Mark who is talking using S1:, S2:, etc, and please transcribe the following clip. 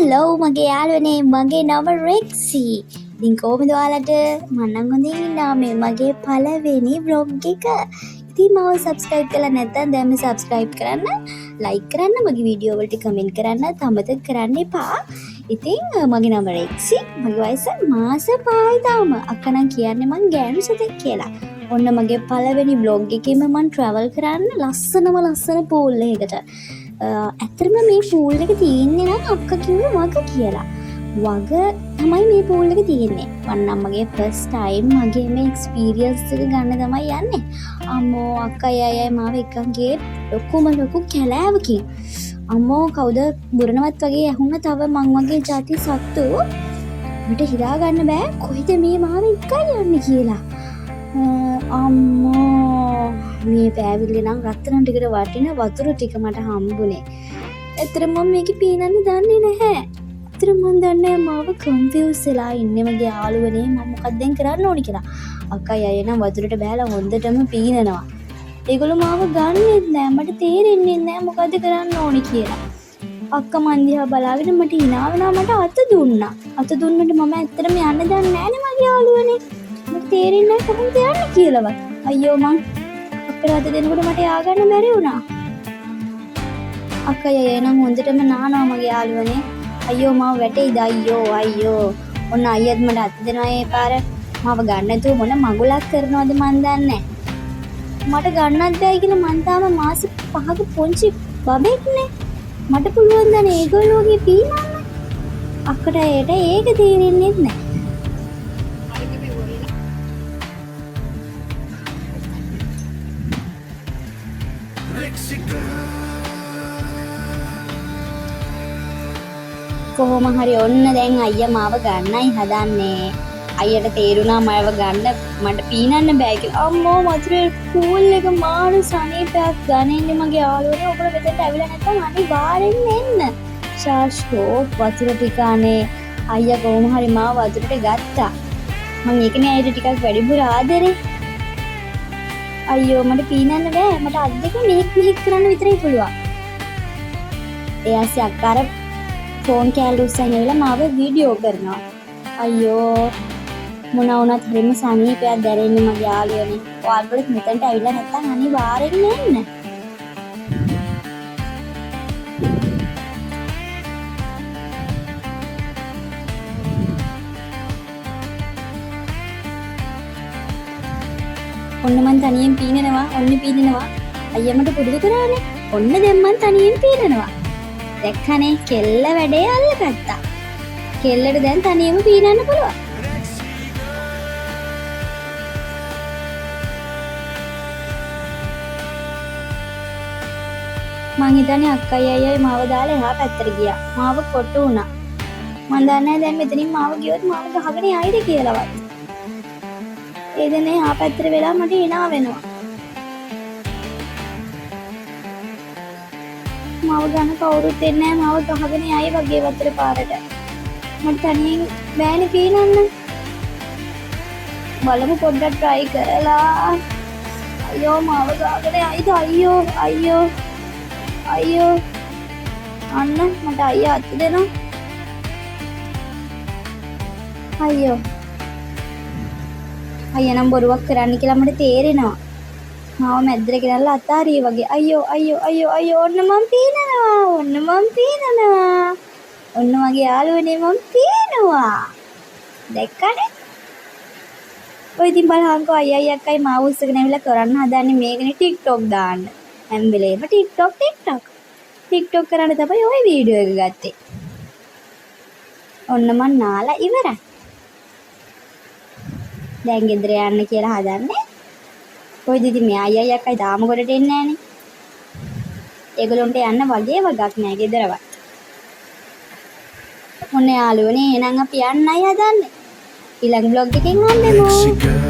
S1: Hello මගේ යාළුවනේ මගේ නම රෙක්සි. ඉතින් කොහොමද ඔයාලට? මම නම් හොඳින් ඉන්නවා. මේ මගේ පළවෙනි vlog එක. ඉතින් මාව subscribe කරලා නැත්නම් දැන්ම subscribe කරන්න, like කරන්න, මගේ වීඩියෝ වලට comment කරන්න අමතක කරන්න එපා. ඉතින් මගේ නම රෙක්සි. මගේ වයස මාස 5යි තාම. අක්කා නම් කියන්නේ මං ගෑනු සතෙක් කියලා. ඔන්න මගේ පළවෙනි vlog එකේම මං travel කරන්න ලස්සන pool එකකට. ඇත්තටම මේ pool එක තියෙන්නේ නම් අක්කා කිව්වේ වග කියලා. වග තමයි මේ pool එක තියෙන්නේ. මන්නම් මගේ first time මගේ මේ experience එක ගන්න තමයි යන්නේ. අම්මෝ අක්කයි අයයි මාව එකන් ගියේ ලොකු කැලෑවකින්. අම්මෝ කවුද බුරනවත් වගේ ඇහුණා තව මං වගේ જાති සත්තු. මට හිතා ගන්න බෑ කොහෙද මේ මාව එක්කයි යන්නේ කියලා. අම්මෝ මේ පෑවිල්ලේ නම් රත්තරන් ටිකට වටින වතුර ටික මට හම්බුනේ. ඇත්තටම මම මේකේ පීනන්න දන්නේ නැහැ. ඇත්තටම මම දන්නේ මාව කන්ෆියුස් වෙලා ඉන්නේ මගේ යාළුවනේ මම මොකක්ද දැන් කරන්න ඕනි කියලා. අක්කයි අය නම් වතුරට බෑලා හොඳටම පීනනවා. ඒගොල්ලෝ මාව ගන්නෙත් නෑ. මට තේරෙන්නේ නෑ මොකද්ද කරන්න ඕනි කියලා. අක්කා මන් දිහා බලාගෙන මට hina වෙනවා. මට අත දුන්නා. අත දුන්නට මම ඇත්තටම යන්න දන්නේ නෑනේ මගේ යාළුවනේ. මට තේරෙන්නේ නැහැ කොහොමද යන්නේ කියලාවත්. අයියෝ මං අපේ රට දෙනකොට මට ය아가න්න බැරි වුණා. අක්කයි එනම් හොඳටම නානවා මගේ යාළුවනේ. අයියෝ මාව වැටෙයිද අයියෝ. ඔන්න අයියත් මට අත දෙනවා ඒ පාර. මාව ගන්න නැතුව මොන මගුලක් කරනවද මන් දන්නේ නැහැ. මට ගන්නත් බැයි කියලා මං තාම මාස 5ක පොන්චි බබෙක්නේ. මට පුළුවන් දන්නේ ඒගොල්ලෝගේ පීනන්න. අක්කට ඒක තේරෙන්නේ නැහැ. කොහොම හරි ඔන්න දැන් අයියා මාව ගන්නයි හදන්නේ. අයියට තේරුණා මාව ගන්න මට පීනන්න බෑ කියලා. අම්මෝ වතුරේ pool එක මාරු සනීපයක් ගන්නේ මගේ යාළුවනේ. ඔබලා මෙතනට ඇවිල්ලා නැත්නම් අනිවාර්යෙන් එන්න. ශාෂ්කෝ වතුර ටිකානේ අයියා කොහොම හරි මාව වතුරට ගත්තා. මම ඒකනේ අයියට ටිකක් වැඩිපුර ආදරේ. අයියෝ මට පීනන්න බෑ. මට අත් දෙක මිහික් කරන්න විතරයි පුළුවන්. එයාසේ අක්කාර ෆෝන් කෑල්ල උස්සගෙන ඉවලා මාව වීඩියෝ කරනවා. අයියෝ මොන වුණත් හරිම සනීපයක් දැනෙන්නේ මගේ යාළුවනේ. ඔයාලට මෙතනට ඇවිල්ලා නැත්නම් අනිවාර්යෙන් එන්න. ඔන්න මං තනියෙන් පීනනවා. අයියා මට පුරුදු කරානේ. ඔන්න දැන් මං තනියෙන් පීනනවා. දැක්කනේ කෙල්ල වැඩේ අල්ලගත්තා. කෙල්ලට දැන් තනියම පීනන්න පුළුවන්. මං හිතන්නේ අක්කයි අයියයි මාව දාලා එහා පැත්තට ගියා. මාව කොටු වුණා. මං දන්නේ නැහැ දැන් මෙතනින් මාව ගියොත් මාව ගහගෙන යයිද කියලාවත්. ඒ දන්නේ එහා පැත්තට වෙලා මට hina වෙනවා. මාව ගන්න කවුරුත් එන්නේ නැහැ. මාව ගහගෙන යයි වගේ වතුර පාරට. මට තනියෙන් බෑනේ පීනන්න. බලමු පොඩ්ඩක් try කරලා. අයියෝ මාව ගහගෙන යයිද අයියෝ. අන්න මට අයියා අත දෙනවා. අයියෝ නම් බොරුවක් කරන්න කියලා මට තේරෙනවා. මාව මැද්දට ගෙනල්ලා අතාරිය වගේ. අයියෝ ඔන්න මම පීනනවා. ඔන්න මගේ යාළුවනේ මම පීනවා. දැක්කනේ? ඔය ඉතින් බලහන්කෝ අයියයි අක්කයි මාව උස්සගෙන ඇවිල්ලා කරන්න හදන්නේ මේකනේ TikTok දාන්න. හැම වෙලේම TikTok කරන්න තමයි ඔය වීඩියෝ එක ගත්තේ. ඔන්න මං නාලා ඉවරයි. දැන් ගෙදර යන්න කියලා හදන්නේ. කොයිද ඉතින් මේ අයියයි අක්කයි දාම ගොඩට එන්නේ නැහනේ. ඒගොල්ලොන්ට යන්න වගේ වගක් නැහැ ගෙදරවත්. මොන යාළුවනේ එහෙනම් අපි යන්නයි හදන්නේ. ඊළඟ vlog එකෙන් හම්බෙමු.